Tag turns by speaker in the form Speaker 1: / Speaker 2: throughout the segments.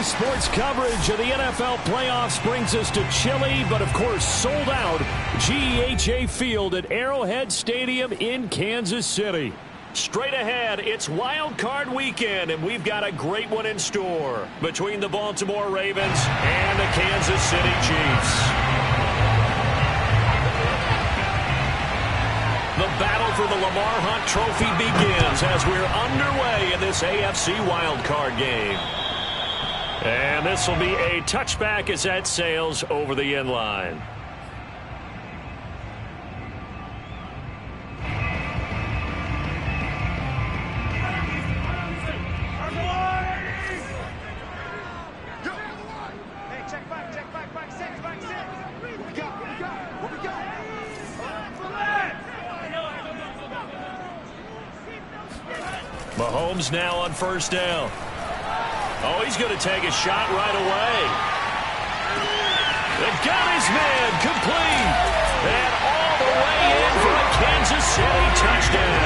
Speaker 1: Sports coverage of the NFL playoffs brings us to chilly, but of course sold out GEHA Field at Arrowhead Stadium in Kansas City. Straight ahead, it's wild card weekend, and we've got a great one in store between the Baltimore Ravens and the Kansas City Chiefs. The battle for the Lamar Hunt Trophy begins as we're underway in this AFC wildcard game. And this will be a touchback as that sails over the end line. Mahomes now on first down. Oh, he's going to take a shot right away. They got his man complete. And all the way in for a Kansas City touchdown.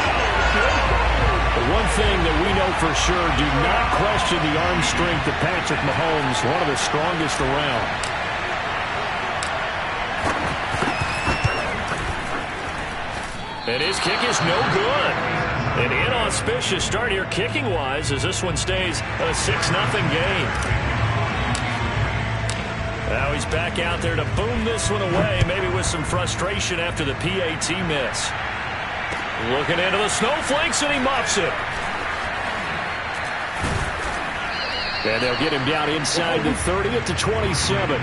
Speaker 1: The one thing that we know for sure, do not question the arm strength of Patrick Mahomes, one of the strongest around. And his kick is no good. An inauspicious start here kicking-wise as this one stays a 6-0 game. Now he's back out there to boom this one away, maybe with some frustration after the PAT miss. Looking into the snowflakes, and he muffs it. And they'll get him down inside the 30 at the 27.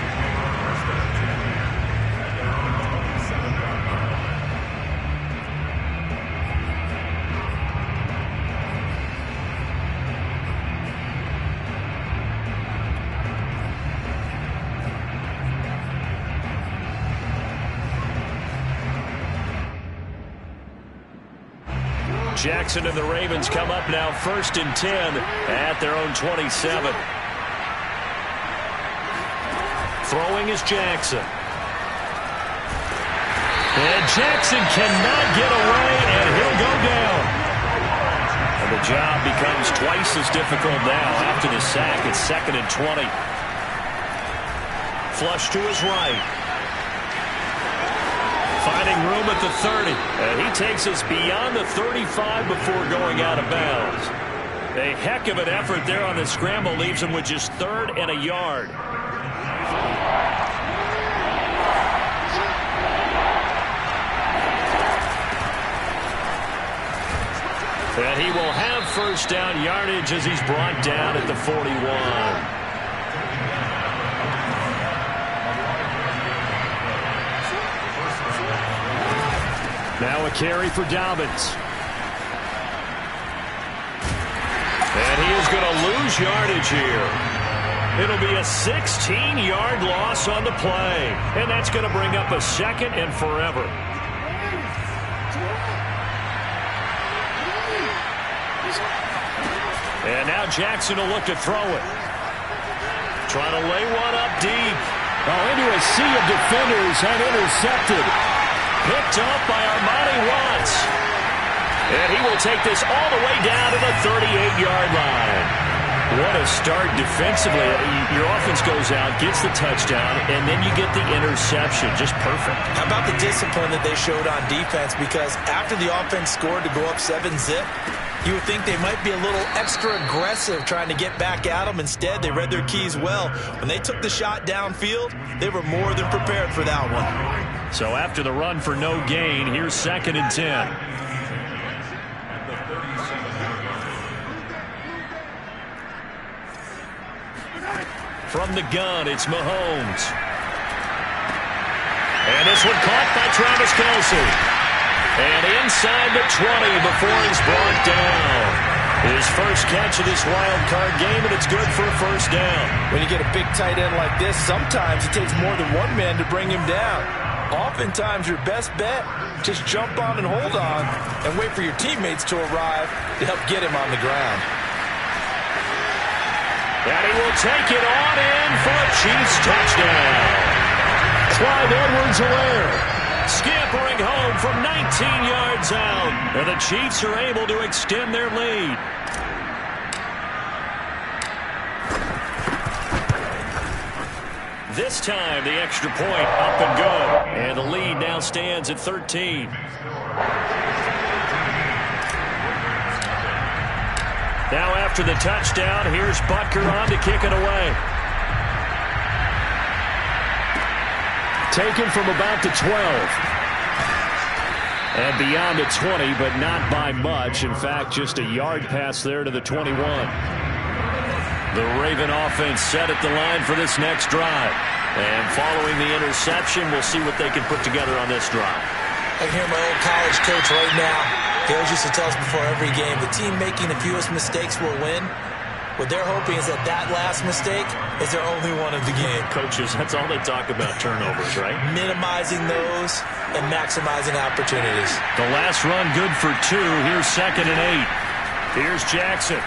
Speaker 1: Jackson and the Ravens come up now 1st and 10 at their own 27. Throwing is Jackson. And Jackson cannot get away, and he'll go down. And the job becomes twice as difficult now after the sack. It's 2nd and 20. Flush to his right. Finding room at the 30. And he takes us beyond the 35 before going out of bounds. A heck of an effort there on the scramble leaves him with just 3rd and a yard. And he will have first down yardage as he's brought down at the 41. Now a carry for Dobbins. And he is going to lose yardage here. It'll be a 16-yard loss on the play. And that's going to bring up a 2nd and forever. And now Jackson will look to throw it. Trying to lay one up deep. Oh, into a sea of defenders and intercepted. Picked up by Armani Watts. And he will take this all the way down to the 38-yard line. What a start defensively. Your offense goes out, gets the touchdown, and then you get the interception. Just perfect.
Speaker 2: How about the discipline that they showed on defense? Because after the offense scored to go up 7-zip, you would think they might be a little extra aggressive trying to get back at them. Instead, they read their keys well. When they took the shot downfield, they were more than prepared for that one.
Speaker 1: So after the run for no gain, here's 2nd and 10. From the gun, it's Mahomes. And this one caught by Travis Kelce. And inside the 20 before he's brought down. His first catch of this wild card game, and it's good for a first down.
Speaker 2: When you get a big tight end like this, sometimes it takes more than one man to bring him down. Oftentimes, your best bet, just jump on and hold on and wait for your teammates to arrive to help get him on the ground.
Speaker 1: And he will take it on in for a Chiefs touchdown. Clyde Edwards-Helaire scampering home from 19 yards out. And the Chiefs are able to extend their lead. this time the extra point up and good. And the lead now stands at 13. Now after the touchdown, here's Butker on to kick it away. Taken from about the 12. And beyond the 20, but not by much. In fact, just a yard pass there to the 21. The Raven offense set at the line for this next drive. And following the interception, we'll see what they can put together on this drive.
Speaker 2: I hear my old college coach right now. He always used to tell us before every game, the team making the fewest mistakes will win. What they're hoping is that last mistake is their only one of the game.
Speaker 1: Coaches, that's all they talk about, turnovers, right?
Speaker 2: Minimizing those and maximizing opportunities.
Speaker 1: The last run good for 2. Here's 2nd and 8. Here's Jackson.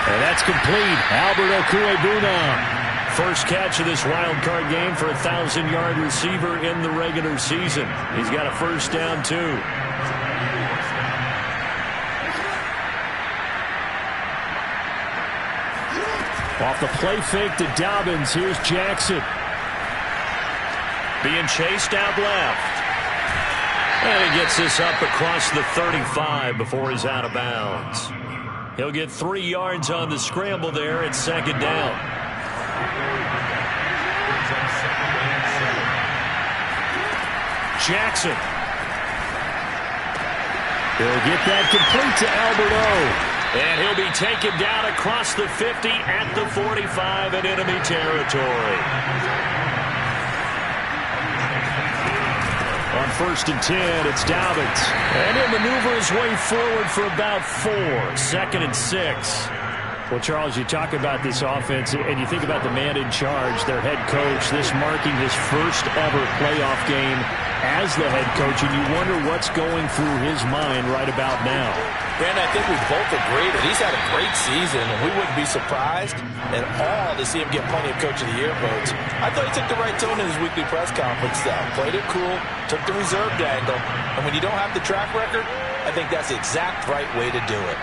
Speaker 1: And that's complete. Albert Okwuegbunam. First catch of this wild card game for a 1,000-yard receiver in the regular season. He's got a first down, too. Off the play fake to Dobbins. Here's Jackson. Being chased out left. And he gets this up across the 35 before he's out of bounds. He'll get 3 yards on the scramble there at 2nd down. Jackson. He'll get that complete to Albert O. And he'll be taken down across the 50 at the 45 in enemy territory. On 1st and 10, it's Dobbins. And he'll maneuver his way forward for about 4. 2nd and 6. Well, Charles, you talk about this offense, and you think about the man in charge, their head coach, this marking his first ever playoff game as the head coach, and you wonder what's going through his mind right about now.
Speaker 2: Brandon, I think we both agree that he's had a great season, and we wouldn't be surprised at all to see him get plenty of Coach of the Year votes. I thought he took the right tone in his weekly press conference, though. Played it cool, took the reserved angle, and when you don't have the track record, I think that's the exact right way to do it.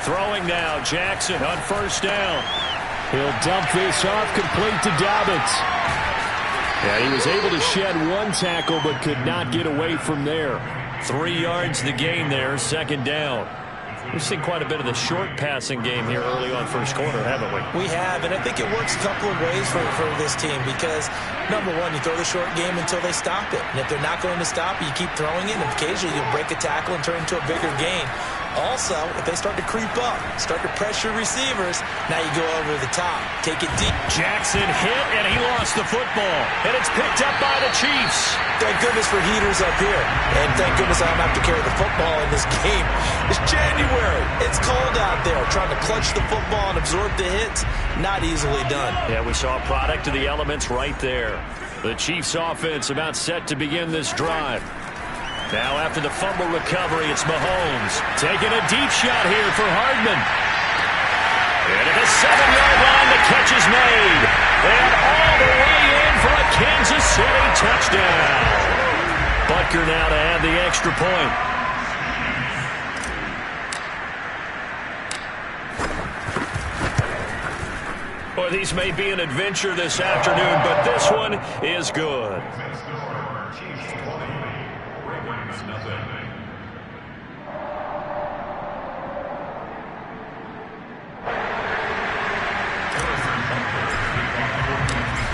Speaker 1: Throwing now, Jackson on 1st down. He'll dump this off complete to Dobbins. Yeah, he was able to shed 1 tackle but could not get away from there. 3 yards the gain there, 2nd down. We've seen quite a bit of the short passing game here early on first quarter, haven't we?
Speaker 2: We have, and I think it works a couple of ways for this team because, number one, you throw the short game until they stop it. And if they're not going to stop it, you keep throwing it, and occasionally you'll break a tackle and turn it into a bigger gain. Also, if they start to creep up, start to pressure receivers, now you go over the top. Take it deep.
Speaker 1: Jackson hit, and he lost the football. And it's picked up by the Chiefs.
Speaker 2: Thank goodness for heaters up here. And thank goodness I don't have to carry the football in this game. It's January. It's cold out there. Trying to clutch the football and absorb the hits, not easily done.
Speaker 1: Yeah, we saw a product of the elements right there. The Chiefs offense about set to begin this drive. Now after the fumble recovery, it's Mahomes taking a deep shot here for Hardman. And at the 7-yard line, the catch is made. And all the way in for a Kansas City touchdown. Butker now to add the extra point. Boy, these may be an adventure this afternoon, but this one is good.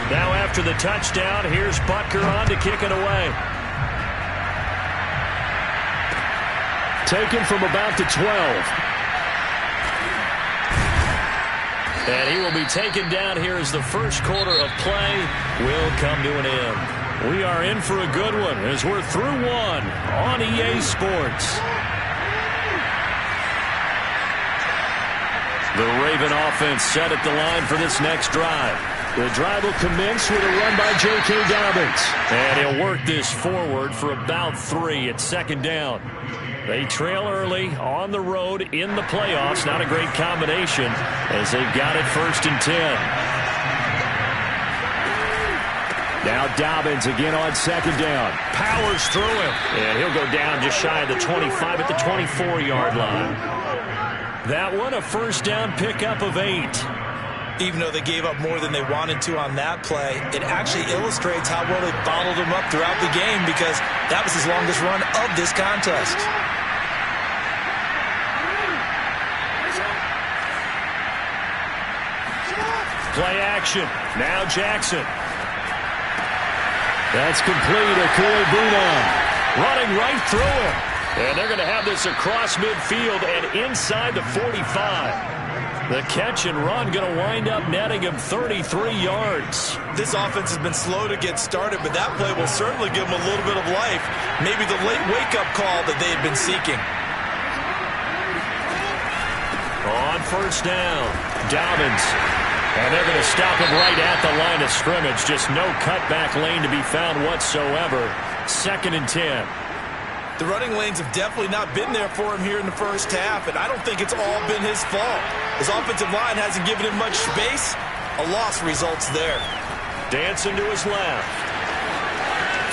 Speaker 1: Now after the touchdown, here's Butker on to kick it away. Taken from about the 12. And he will be taken down here as the first quarter of play will come to an end. We are in for a good one as we're through one on EA Sports. The Raven offense set at the line for this next drive. The drive will commence with a run by J.K. Dobbins. And he'll work this forward for about 3 at 2nd down. They trail early on the road in the playoffs. Not a great combination as they've got it 1st and 10. Now Dobbins again on 2nd down. Powers through him. And he'll go down just shy of the 25 at the 24-yard line. That one a first down pickup of 8.
Speaker 2: Even though they gave up more than they wanted to on that play, it actually illustrates how well they bottled them up throughout the game because that was his longest run of this contest.
Speaker 1: Play action. Now Jackson. That's complete. Akua running right through him. And they're going to have this across midfield and inside the 45. The catch and run going to wind up netting him 33 yards.
Speaker 2: This offense has been slow to get started, but that play will certainly give them a little bit of life. Maybe the late wake-up call that they had been seeking.
Speaker 1: On first down, Dobbins. And they're going to stop him right at the line of scrimmage. Just no cutback lane to be found whatsoever. 2nd and 10.
Speaker 2: The running lanes have definitely not been there for him here in the first half, and I don't think it's all been his fault. His offensive line hasn't given him much space. A loss results there.
Speaker 1: Dancing to his left.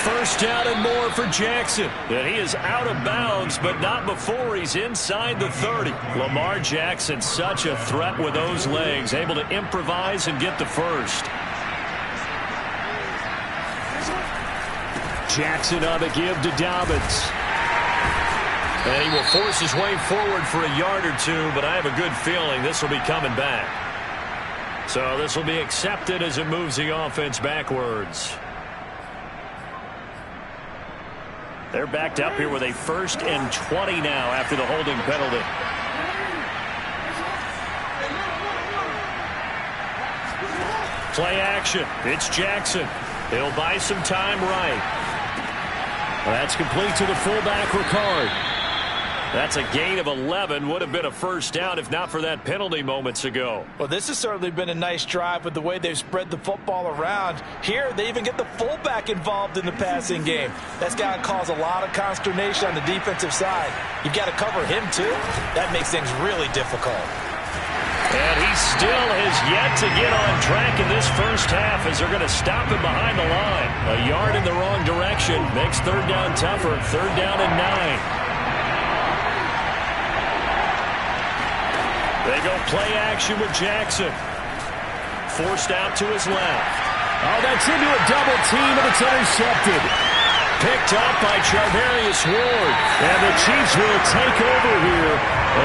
Speaker 1: First down and more for Jackson. And he is out of bounds, but not before he's inside the 30. Lamar Jackson, such a threat with those legs, able to improvise and get the first. Jackson on the give to Dobbins. And he will force his way forward for a yard or two, but I have a good feeling this will be coming back. So this will be accepted as it moves the offense backwards. They're backed up here with a 1st and 20 now after the holding penalty. Play action. It's Jackson. He'll buy some time right. That's complete to the fullback, Ricard. That's a gain of 11. Would have been a first down if not for that penalty moments ago.
Speaker 2: Well, this has certainly been a nice drive with the way they've spread the football around. Here, they even get the fullback involved in the passing game. That's got to cause a lot of consternation on the defensive side. You've got to cover him, too. That makes things really difficult.
Speaker 1: And he still has yet to get on track in this first half as they're going to stop him behind the line. A yard in the wrong direction makes 3rd down tougher. 3rd down and 9. They go play action with Jackson. Forced out to his left. Oh, that's into a double team, and it's intercepted. Picked up by Charvarius Ward. And the Chiefs will take over here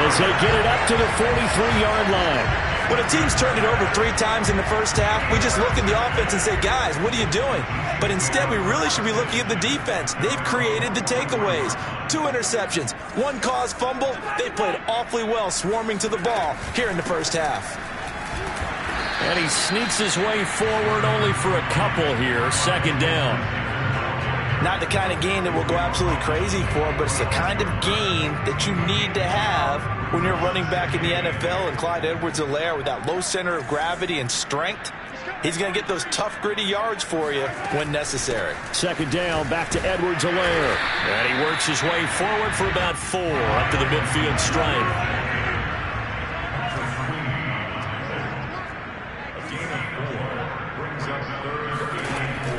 Speaker 1: as they get it up to the 43-yard line.
Speaker 2: When a team's turned it over 3 times in the first half, we just look at the offense and say, guys, what are you doing? But instead, we really should be looking at the defense. They've created the takeaways. 2 interceptions, 1 caused fumble. They played awfully well swarming to the ball here in the first half.
Speaker 1: And he sneaks his way forward only for a couple here. 2nd down.
Speaker 2: Not the kind of game that we'll go absolutely crazy for, but it's the kind of game that you need to have when you're running back in the NFL. And Clyde Edwards-Helaire, with that low center of gravity and strength, he's going to get those tough, gritty yards for you when necessary.
Speaker 1: 2nd down, back to Edwards-Helaire. And he works his way forward for about 4 up to the midfield stripe.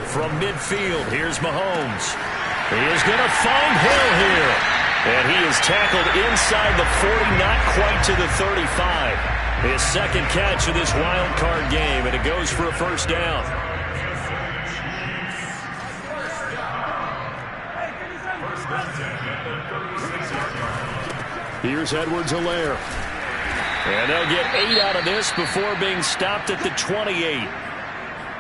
Speaker 1: From midfield, here's Mahomes. He is going to find Hill here. And he is tackled inside the 40, not quite to the 35. His 2nd catch of this wild card game, and it goes for a first down. Here's Edwards-Helaire. And they'll get 8 out of this before being stopped at the 28.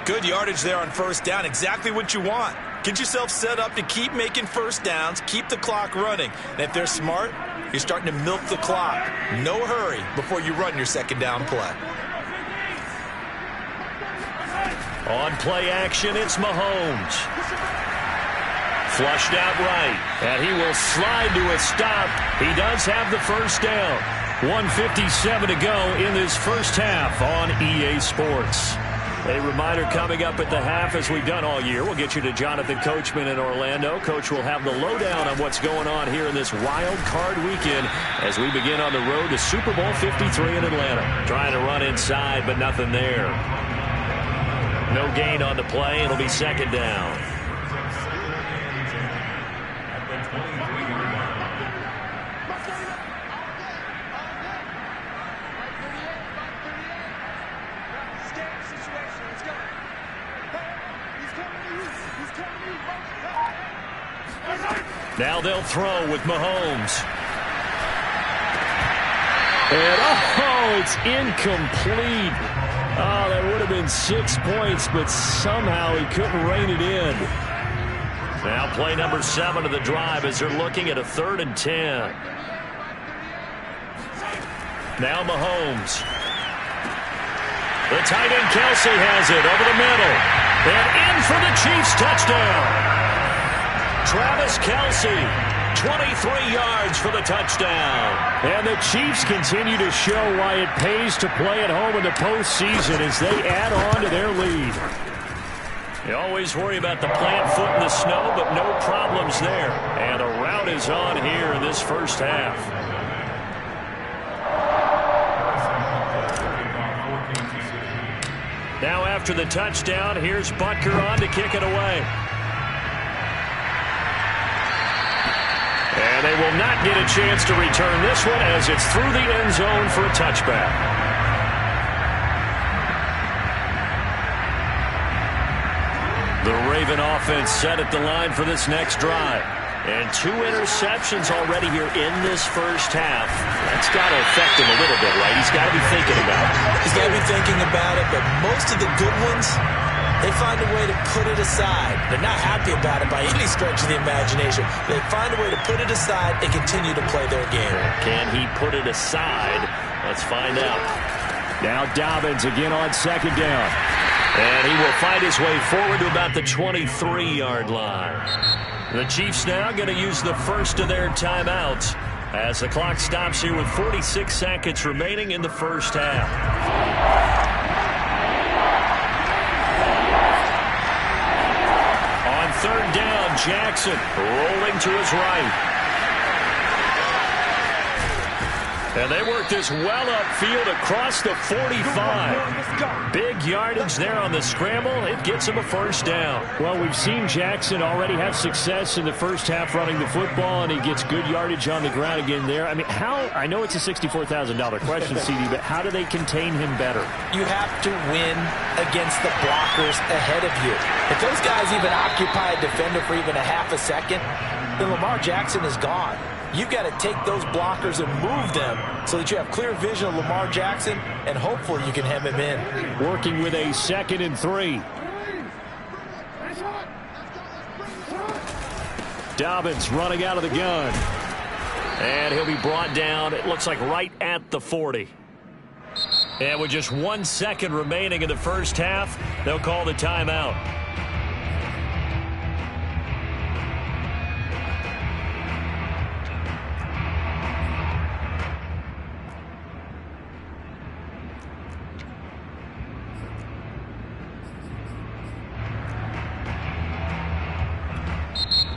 Speaker 2: Good yardage there on first down. Exactly what you want. Get yourself set up to keep making first downs, keep the clock running. And if they're smart, you're starting to milk the clock. No hurry before you run your 2nd down play.
Speaker 1: On play action, it's Mahomes. Flushed out right, and he will slide to a stop. He does have the first down. 1:57 to go in this first half on EA Sports. A reminder coming up at the half, as we've done all year. We'll get you to Jonathan Coachman in Orlando. Coach will have the lowdown on what's going on here in this wild card weekend as we begin on the road to Super Bowl 53 in Atlanta. Trying to run inside, but nothing there. No gain on the play. It'll be 2nd down. Now they'll throw with Mahomes. And, it's incomplete. Oh, that would have been 6 points, but somehow he couldn't rein it in. Now play number 7 of the drive as they're looking at a 3rd and 10. Now Mahomes. The tight end Kelsey has it over the middle. And in for the Chiefs touchdown. Travis Kelsey, 23 yards for the touchdown. And the Chiefs continue to show why it pays to play at home in the postseason as they add on to their lead. You always worry about the plant foot in the snow, but no problems there. And a rout is on here in this first half. Now after the touchdown, here's Butker on to kick it away. And they will not get a chance to return this one as it's through the end zone for a touchback. The Raven offense set at the line for this next drive. And 2 interceptions already here in this first half. That's got to affect him a little bit, right? He's got to be thinking about it.
Speaker 2: He's got to be thinking about it, but most of the good ones, they find a way to put it aside. They're not happy about it by any stretch of the imagination. They find a way to put it aside and continue to play their game.
Speaker 1: Can he put it aside? Let's find out. Now Dobbins again on 2nd down. And he will find his way forward to about the 23-yard line. The Chiefs now going to use the first of their timeouts as the clock stops here with 46 seconds remaining in the first half. On 3rd down, Jackson rolling to his right. And they work this well upfield across the 45. Big yardage there on the scramble. It gets him a 1st down. Well, we've seen Jackson already have success in the first half running the football, and he gets good yardage on the ground again there. I mean, I know it's a $64,000 question, CD, but how do they contain him better?
Speaker 2: You have to win against the blockers ahead of you. If those guys even occupy a defender for even a half a second, then Lamar Jackson is gone. You've got to take those blockers and move them so that you have clear vision of Lamar Jackson, and hopefully you can hem him in.
Speaker 1: Working with a 2nd and 3. Dobbins running out of the gun. And he'll be brought down, it looks like right at the 40. And with just 1 second remaining in the first half, they'll call the timeout.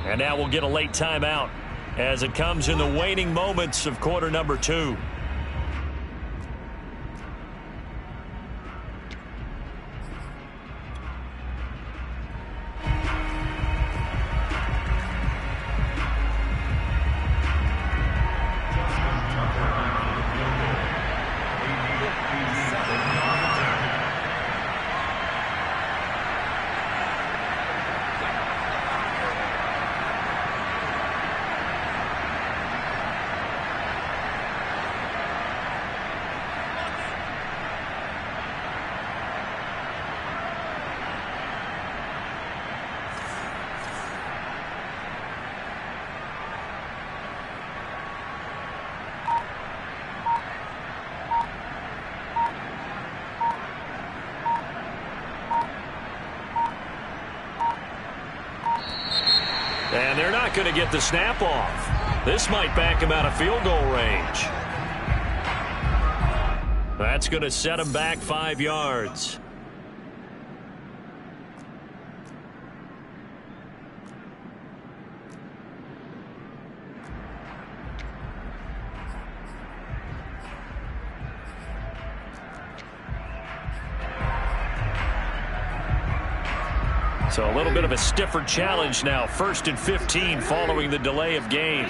Speaker 1: And now we'll get a late timeout as it comes in the waning moments of quarter number 2. And they're not going to get the snap off. This might back him out of field goal range. That's going to set him back 5 yards. So a little bit of a stiffer challenge now. 1st and 15 following the delay of game.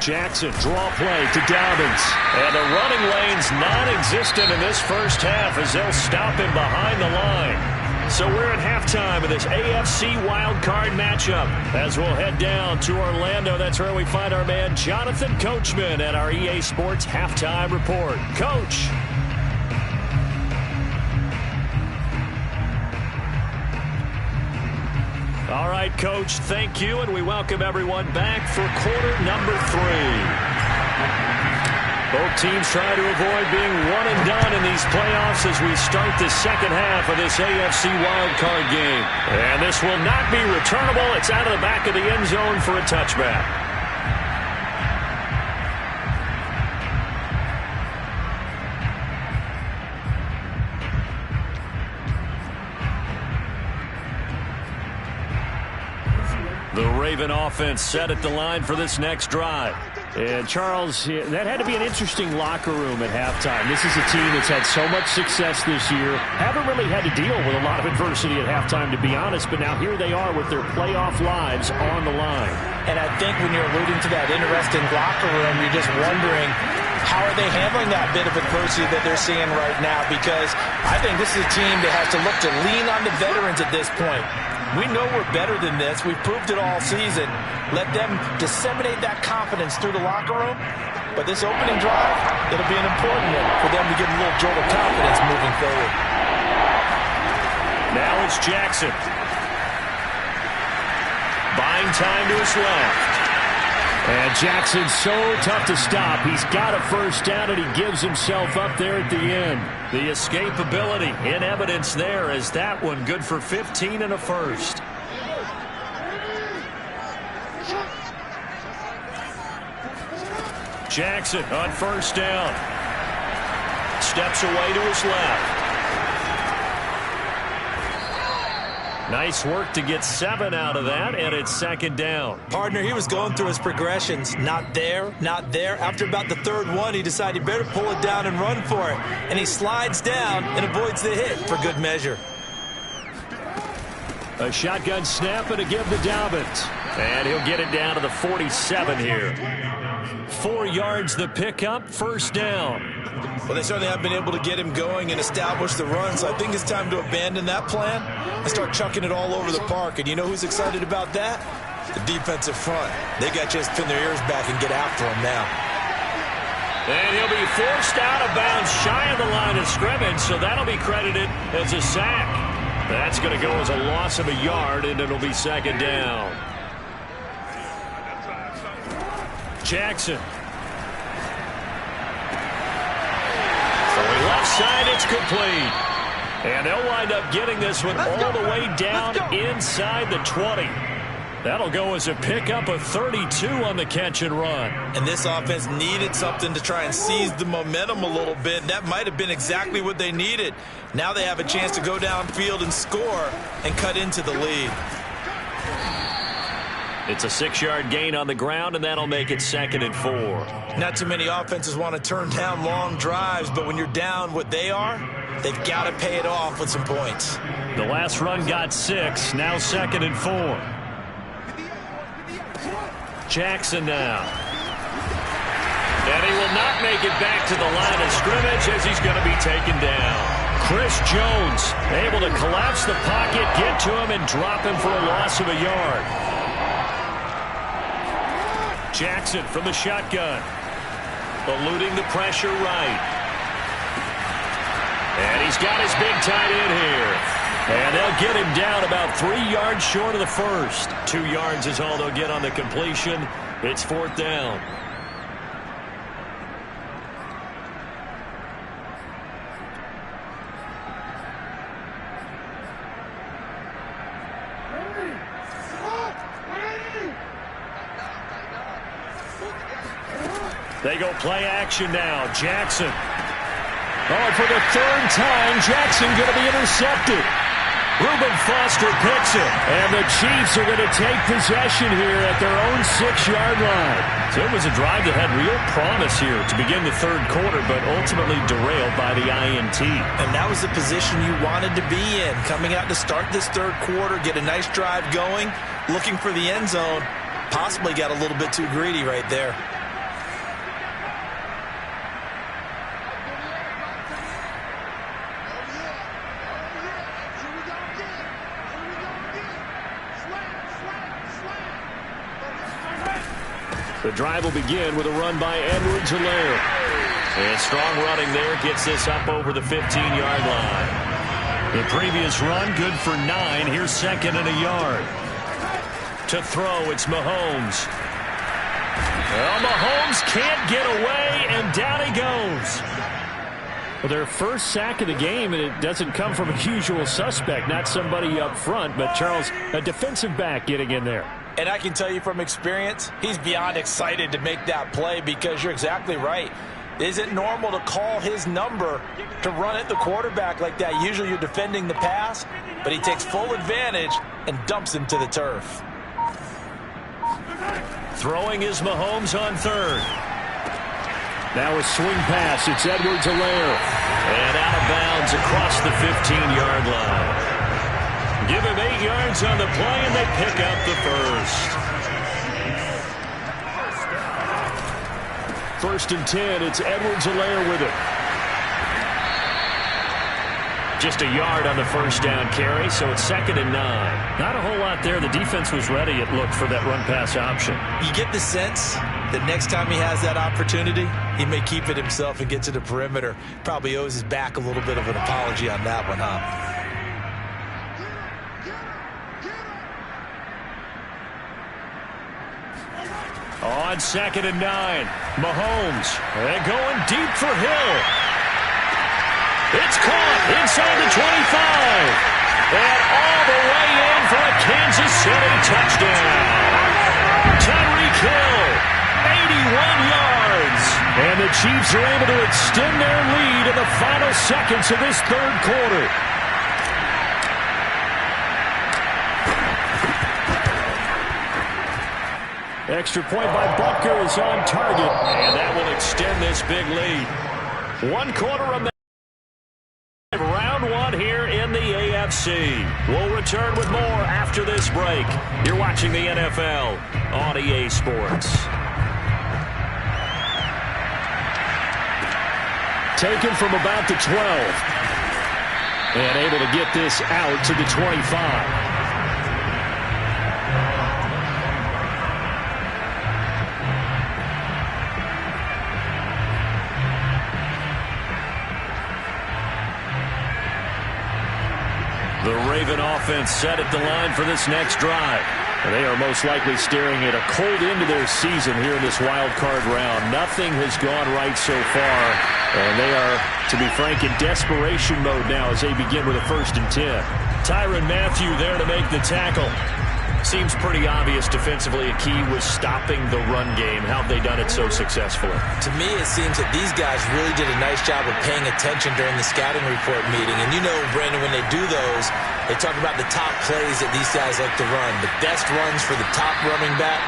Speaker 1: Jackson, draw play to Dobbins. And the running lane's non-existent in this first half as they'll stop him behind the line. So we're at halftime of this AFC wildcard matchup. As we'll head down to Orlando, that's where we find our man Jonathan Coachman at our EA Sports Halftime Report. Coach. All right, Coach, thank you, and we welcome everyone back for quarter number 3. Both teams try to avoid being one and done in these playoffs as we start the second half of this AFC wildcard game. And this will not be returnable. It's out of the back of the end zone for a touchback. The Raven offense set at the line for this next drive. And, Charles, that had to be an interesting locker room at halftime. This is a team that's had so much success this year. Haven't really had to deal with a lot of adversity at halftime, to be honest. But now here they are with their playoff lives on the line. And I think when you're alluding to that interesting locker room, you're just wondering, how are they handling that bit of adversity that they're seeing right now? Because I think this is a team that has to look to lean on the veterans at this point. We know we're better than this. We've proved it all season. Let them disseminate that confidence through the locker room. But this opening drive, it'll be an important one for them to get a little jolt of confidence moving forward. Now it's Jackson. Buying time to his left. And Jackson's so tough to stop. He's got a first down, and he gives himself up there at the end. The escapability in evidence there as that one good for 15 and a first. Jackson on first down. Steps away to his left. Nice work to get 7 out of that, and it's second down.
Speaker 2: Partner, he was going through his progressions. Not there, not there. After about the third one, he decided he better pull it down and run for it. And he slides down and avoids the hit for good measure.
Speaker 1: A shotgun snap and a give to Dobbins. And he'll get it down to the 47 here. 4 yards the pickup, first down.
Speaker 2: Well, they certainly have been able to get him going and establish the run, so I think it's time to abandon that plan and start chucking it all over the park. And you know who's excited about that? The defensive front. They got to just pin their ears back and get after him now.
Speaker 1: And he'll be forced out of bounds shy of the line of scrimmage, so that'll be credited as a sack. That's going to go as a loss of a yard, and it'll be second down. Jackson. Left side, it's complete. And they'll wind up getting this one all the way down inside the 20. That'll go as a pickup of 32 on the catch and run.
Speaker 2: And this offense needed something to try and seize the momentum a little bit. That might have been exactly what they needed. Now they have a chance to go downfield and score and cut into the lead.
Speaker 1: It's a 6-yard gain on the ground, and that'll make it second and 4.
Speaker 2: Not too many offenses want to turn down long drives, but when you're down what they are, they've got to pay it off with some points.
Speaker 1: The last run got 6, now second and 4. Jackson now. And he will not make it back to the line of scrimmage as he's going to be taken down. Chris Jones able to collapse the pocket, get to him, and drop him for a loss of a yard. Jackson from the shotgun. Eluding the pressure right. And he's got his big tight end here. And they'll get him down about 3 yards short of the first. 2 yards is all they'll get on the completion. It's fourth down. They go play action now. Jackson. Oh, and for the third time, Jackson going to be intercepted. Reuben Foster picks it. And the Chiefs are going to take possession here at their own 6-yard line. So it was a drive that had real promise here to begin the third quarter, but ultimately derailed by the INT.
Speaker 2: And that was the position you wanted to be in. Coming out to start this third quarter, get a nice drive going, looking for the end zone. Possibly got a little bit too greedy right there.
Speaker 1: The drive will begin with a run by Edwards-Helaire. And strong running there gets this up over the 15-yard line. The previous run good for 9. Here's second and a yard. To throw, it's Mahomes. Well, Mahomes can't get away, and down he goes. Well, their first sack of the game, and it doesn't come from a usual suspect, not somebody up front, but Charles, a defensive back getting in there.
Speaker 2: And I can tell you from experience, he's beyond excited to make that play because you're exactly right. Is it normal to call his number to run at the quarterback like that? Usually you're defending the pass, but he takes full advantage and dumps him to the turf.
Speaker 1: Throwing is Mahomes on third. Now a swing pass. It's Edwards-Helaire. And out of bounds across the 15-yard line. Give him 8 yards on the play, and they pick up the first. 1st and 10. It's Edwards-Helaire with it. Just a yard on the first down carry, so it's 2nd and 9. Not a whole lot there. The defense was ready, it looked, for that run-pass option.
Speaker 2: You get the sense that next time he has that opportunity, he may keep it himself and get to the perimeter. Probably owes his back a little bit of an apology on that one, huh?
Speaker 1: On 2nd and 9, Mahomes. And going deep for Hill. It's caught inside the 25. And all the way in for a Kansas City touchdown. Tyreek Hill, 81 yards. And the Chiefs are able to extend their lead in the final seconds of this 3rd quarter. Extra point by Butker is on target, and that will extend this big lead. 1 quarter remaining. Round 1 here in the AFC. We'll return with more after this break. You're watching the NFL on EA Sports. Taken from about the 12. And able to get this out to the 25. The Raven offense set at the line for this next drive. And they are most likely staring at a cold end to their season here in this wild card round. Nothing has gone right so far. And they are, to be frank, in desperation mode now as they begin with a 1st and 10. Tyrann Mathieu there to make the tackle. Seems pretty obvious defensively a key was stopping the run game. How have they done it so successfully?
Speaker 2: To me, it seems that these guys really did a nice job of paying attention during the scouting report meeting. And you know, Brandon, when they do those, they talk about the top plays that these guys like to run. The best runs for the top running back,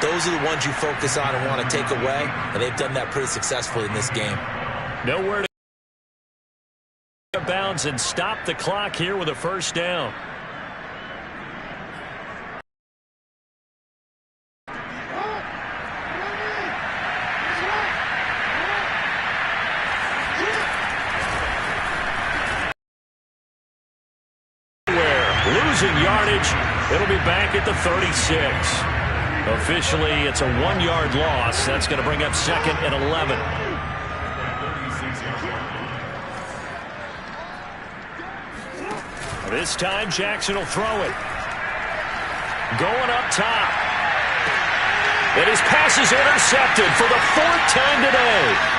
Speaker 2: those are the ones you focus on and want to take away. And they've done that pretty successfully in this game.
Speaker 1: Nowhere to bounds and stop the clock here with a 1st down. Losing yardage. It'll be back at the 36. Officially, it's a 1-yard loss. That's going to bring up 2nd and 11. This time, Jackson will throw it. Going up top. And his pass is intercepted for the 4th time today.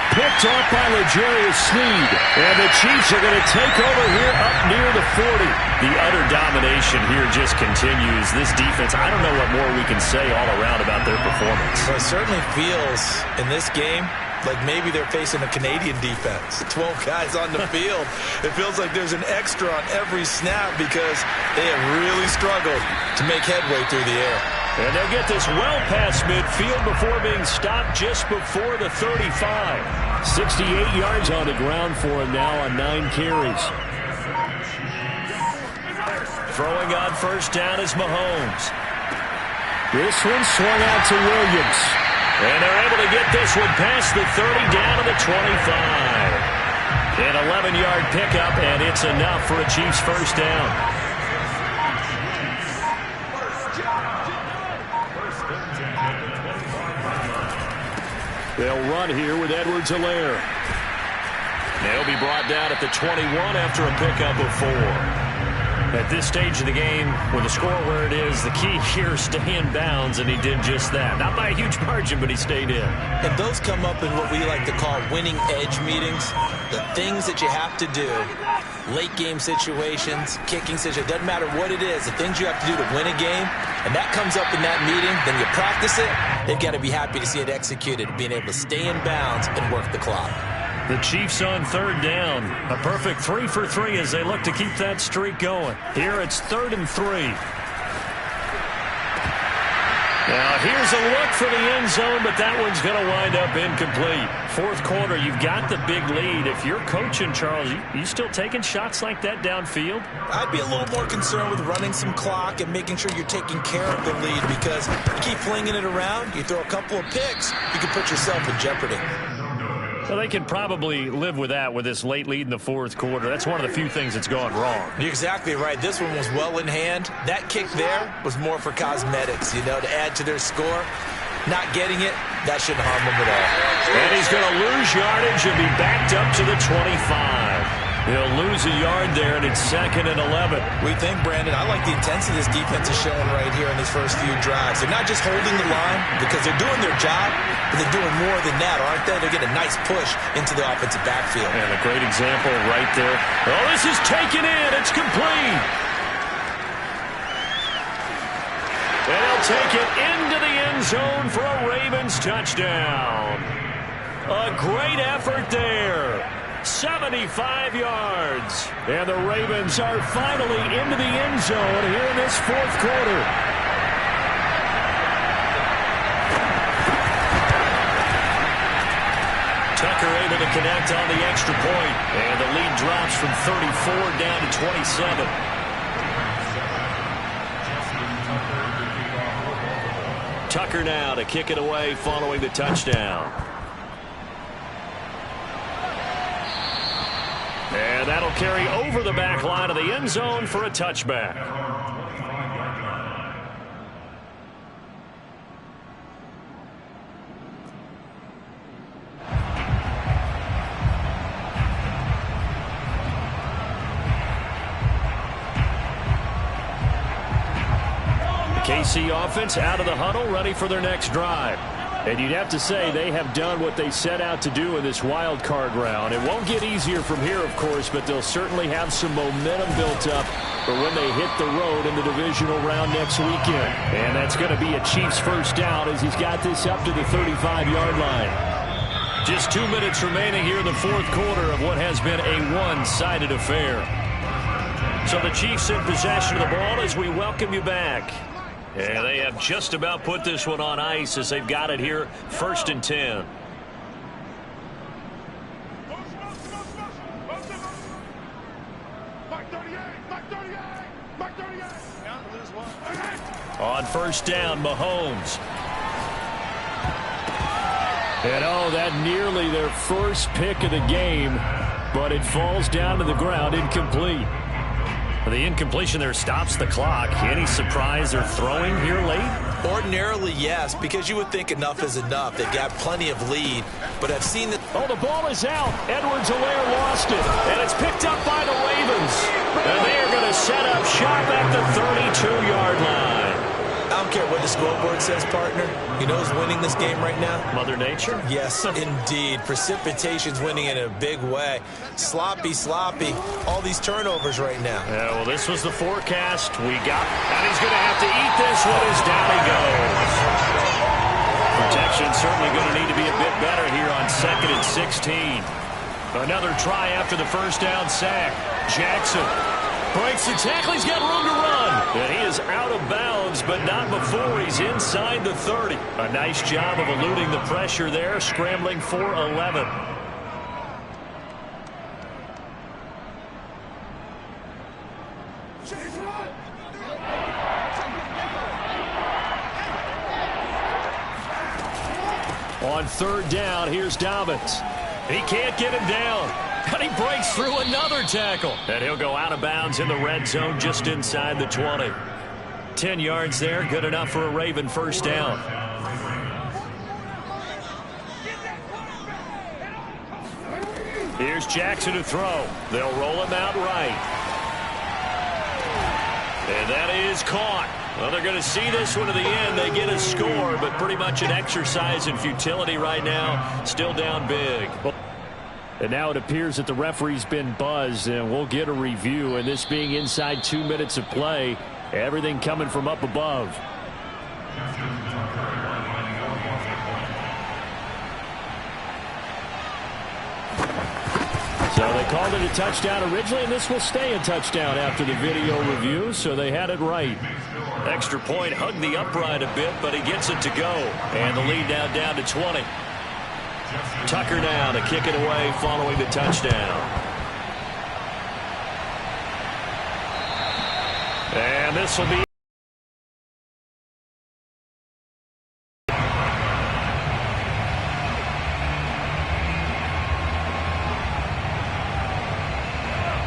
Speaker 1: Picked off by L'Jarius Sneed. And the Chiefs are going to take over here up near the 40. The utter domination here just continues. This defense, I don't know what more we can say all around about their performance.
Speaker 2: Well, it certainly feels in this game like maybe they're facing a Canadian defense. 12 guys on the field. It feels like there's an extra on every snap because they have really struggled to make headway through the air.
Speaker 1: And they'll get this well past midfield before being stopped just before the 35. 68 yards on the ground for him now on 9 carries. Throwing on 1st down is Mahomes. This one swung out to Williams. And they're able to get this one past the 30 down to the 25. An 11-yard pickup, and it's enough for a Chiefs 1st down. They'll run here with Edwards-Helaire. They'll be brought down at the 21 after a pickup of 4. At this stage of the game, with the score where it is, the key here is stay in bounds, and he did just that. Not by a huge margin, but he stayed in.
Speaker 2: And those come up in what we like to call winning edge meetings. The things that you have to do, late game situations, kicking situations, doesn't matter what it is, the things you have to do to win a game, and that comes up in that meeting, then you practice it, they've got to be happy to see it executed, being able to stay in bounds and work the clock.
Speaker 1: The Chiefs on 3rd down. A perfect 3 for 3 as they look to keep that streak going. Here it's 3rd and 3. Now here's a look for the end zone, but that one's going to wind up incomplete. 4th quarter, you've got the big lead. If you're coaching, Charles, you still taking shots like that downfield?
Speaker 2: I'd be a little more concerned with running some clock and making sure you're taking care of the lead, because you keep flinging it around, you throw a couple of picks, you can put yourself in jeopardy.
Speaker 1: Well, they can probably live with that with this late lead in the 4th quarter. That's one of the few things that's gone wrong.
Speaker 2: You're exactly right. This one was well in hand. That kick there was more for cosmetics, to add to their score. Not getting it, that shouldn't harm them at all.
Speaker 1: And he's going to lose yardage and be backed up to the 25. He'll lose a yard there, and it's 2nd and 11.
Speaker 2: We think, Brandon, I like the intensity this defense is showing right here in these first few drives. They're not just holding the line because they're doing their job, but they're doing more than that, aren't they? They're getting a nice push into the offensive backfield.
Speaker 1: And a great example right there. Oh, this is taken in. It's complete. And he'll take it into the end zone for a Ravens touchdown. A great effort there. 75 yards. And the Ravens are finally into the end zone here in this 4th quarter. Tucker able to connect on the extra point. And the lead drops from 34 down to 27. Tucker now to kick it away following the touchdown. And that'll carry over the back line of the end zone for a touchback. The KC offense out of the huddle, ready for their next drive. And you'd have to say they have done what they set out to do in this wild card round. It won't get easier from here, of course, but they'll certainly have some momentum built up for when they hit the road in the divisional round next weekend. And that's going to be a Chiefs first down as he's got this up to the 35-yard line. Just 2 minutes remaining here in the 4th quarter of what has been a one-sided affair. So the Chiefs in possession of the ball as we welcome you back. And they have just about put this one on ice as they've got it here, 1st and 10. On 1st down, Mahomes. And oh, that nearly their first pick of the game, but it falls down to the ground, incomplete. The incompletion there stops the clock. Any surprise they're throwing here late?
Speaker 2: Ordinarily, yes, because you would think enough is enough. They've got plenty of lead, but I've seen that.
Speaker 1: Oh, the ball is out. Edwards-Helaire lost it, and it's picked up by the Ravens. And they are going to set up shop at the 32-yard line.
Speaker 2: I don't care what the scoreboard says, partner. You know who's winning this game right now?
Speaker 1: Mother Nature?
Speaker 2: Yes, indeed. Precipitation's winning in a big way. Sloppy. All these turnovers right now.
Speaker 1: Yeah, well, this was the forecast we got. And he's going to have to eat this one as down he goes. Protection certainly going to need to be a bit better here on 2nd and 16. Another try after the first down sack. Jackson breaks the tackle. He's got room to run. And he is out of bounds, but not before he's inside the 30. A nice job of eluding the pressure there, scrambling for 11. On 3rd down, here's Dobbins. He can't get him down. And he breaks through another tackle. And he'll go out of bounds in the red zone just inside the 20. 10 yards there, good enough for a Raven first down. Here's Jackson to throw. They'll roll him out right. And that is caught. Well, they're going to see this one to the end. They get a score, but pretty much an exercise in futility right now. Still down big. And now it appears that the referee's been buzzed, and we'll get a review. And this being inside 2 minutes of play, everything coming from up above. So they called it a touchdown originally, and this will stay a touchdown after the video review, so they had it right. Extra point, hugged the upright a bit, but he gets it to go. And the lead now down to 20. Tucker now to kick it away following the touchdown. And this will be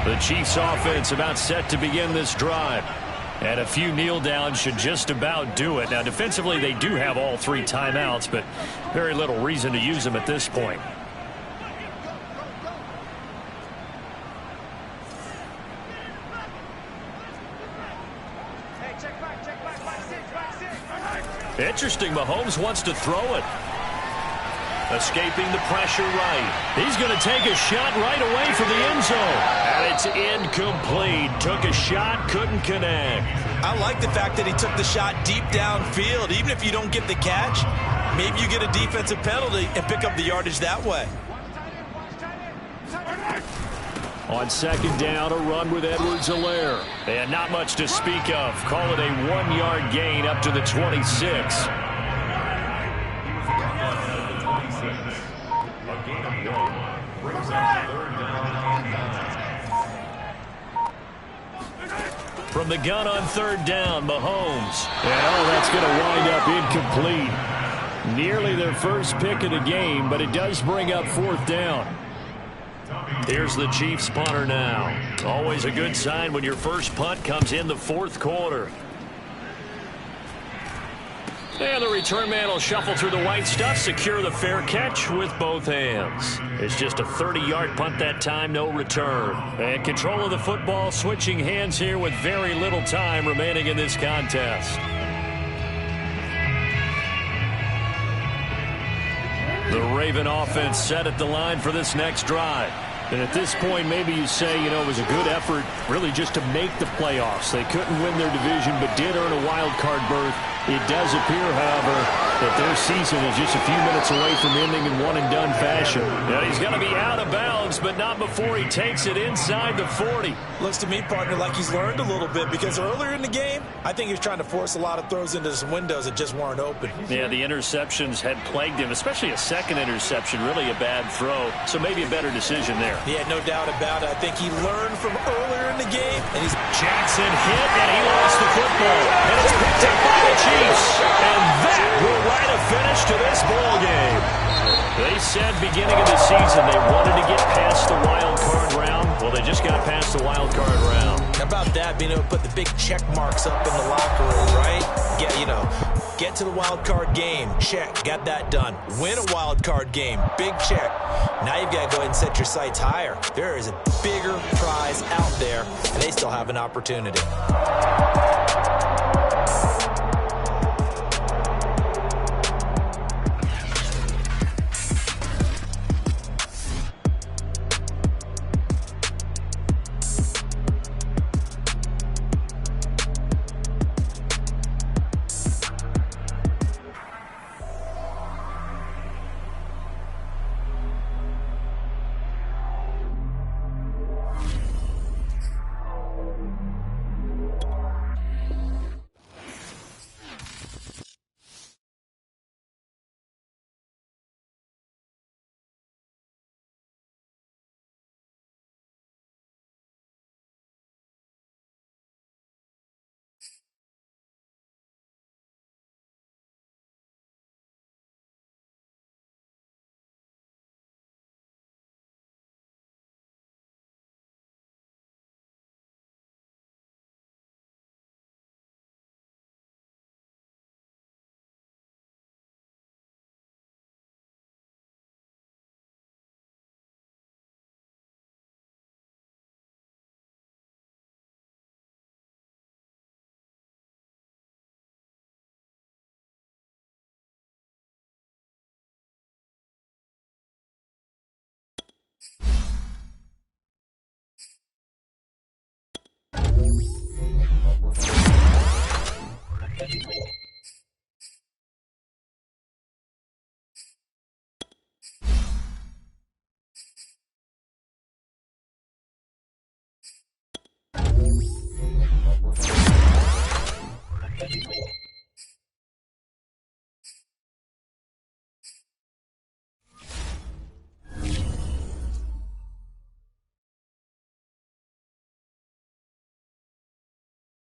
Speaker 1: the Chiefs offense about set to begin this drive. And a few kneel downs should just about do it. Now defensively they do have all 3 timeouts, but very little reason to use them at this point. Interesting, Mahomes wants to throw it. Escaping the pressure right. He's going to take a shot right away from the end zone. And it's incomplete. Took a shot, couldn't connect.
Speaker 2: I like the fact that he took the shot deep downfield. Even if you don't get the catch, maybe you get a defensive penalty and pick up the yardage that way.
Speaker 1: On second down, a run with Edwards-Helaire. And not much to speak of. Call it a 1-yard gain up to the 26. From the gun on third down, Mahomes. And that's going to wind up incomplete. Nearly their first pick of the game, but it does bring up fourth down. Here's the Chiefs punter now. Always a good sign when your first punt comes in the fourth quarter. And the return man will shuffle through the white stuff, secure the fair catch with both hands. It's just a 30-yard punt that time, no return. And control of the football switching hands here with very little time remaining in this contest. The Raven offense set at the line for this next drive. And at this point, maybe you say, it was a good effort really just to make the playoffs. They couldn't win their division, but did earn a wild card berth. It does appear, however, that their season is just a few minutes away from ending in one-and-done fashion. Yeah, he's going to be out of bounds, but not before he takes it inside the 40.
Speaker 2: Looks to me, partner, like he's learned a little bit, because earlier in the game, I think he was trying to force a lot of throws into some windows that just weren't open.
Speaker 1: Yeah, the interceptions had plagued him, especially a second interception, really a bad throw. So maybe a better decision there.
Speaker 2: Yeah, no doubt about it. I think he learned from earlier in the game. And
Speaker 1: Jackson hit, and he lost the football. And it's picked up by the Chiefs. And that will write a finish to this ball game. They said beginning of the season they wanted to get past the wild card round. Well, they just got past the wild card round.
Speaker 2: How about that, being able to put the big check marks up in the locker room, right? Get to the wild card game. Check. Got that done. Win a wild card game. Big check. Now you've got to go ahead and set your sights higher. There is a bigger prize out there, and they still have an opportunity.